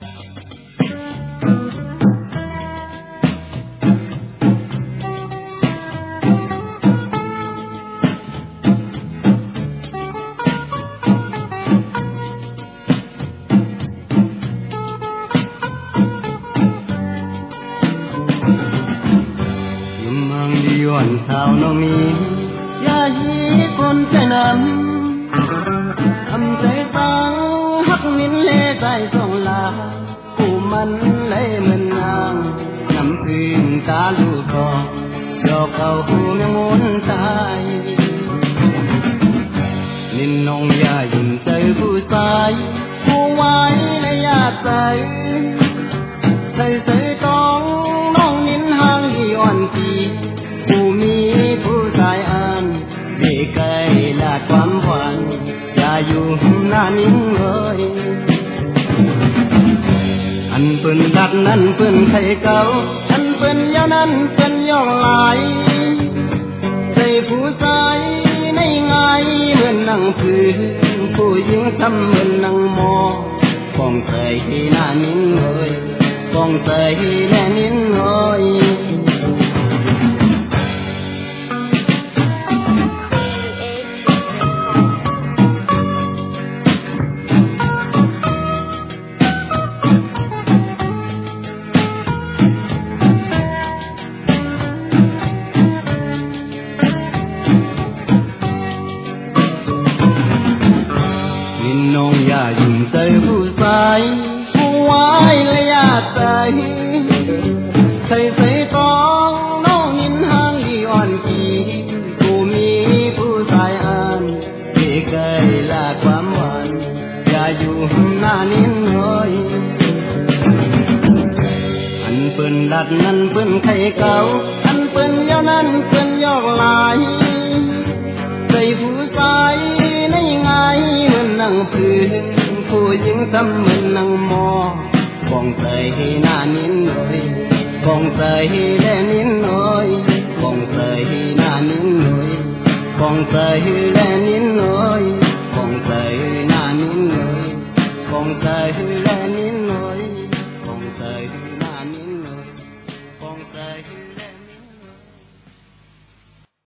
วันสาวน้องมียายีคนใจน้ำทำใจฟังฮักนินเล่ใจส่งลาผู้มันเล่เหมือนนางน้ำพึ่งตาลูกก็ดอกเอาหูแมงมุนตายนินน้องยายิ่งใจผู้ชายผู้ไว้และยาใจใส่ใส่ต้องน้องนินห่างที่อ่อนสีผู้มีผู้ชายอ่านที่ไกลลาดความหวานอย่าอยู่หน้านิ่งเลยอันเปิ้นดัดนั้นเปิ้นไข่เก่าอันเปิ้นยานั้นเปิ้นย่องลายใส่ผู้ชายในง่ายเหมือนนั่งพื้นผู้หญิงทำเหมือนนั่งมอป้องใส่หน้านิ่งเลยป้องใส่แน่นิ่งเลยน้องอย่ายุ่งใจผู้ชายผู้ไว้และอย่าใจใส่ใส่ต้องน้องนินห่างที่อ่อนกีผู้มีผู้ชายอ่านที่ไกลลาดความหวานอย่าอยู่หน้านิ่งเลยอันเปิ้นดัดนั้นเปิ้นไข่เก่าอันเปิ้นยาวนั้นเปิ้นยอกลายใส่ผู้ชายในง่ายเหมือนนั่งพื้นผู้หญิงทำเหมือนนั่งมอป้องใส่หน้านิ่นหน่อยป้องใส่แลนิ่นหน่อยป้องใส่หน้านิ่นหน่อยป้องใส่แลนิ่นหน่อยป้องใส่หน้านิ่นหน่อยป้องใส่แล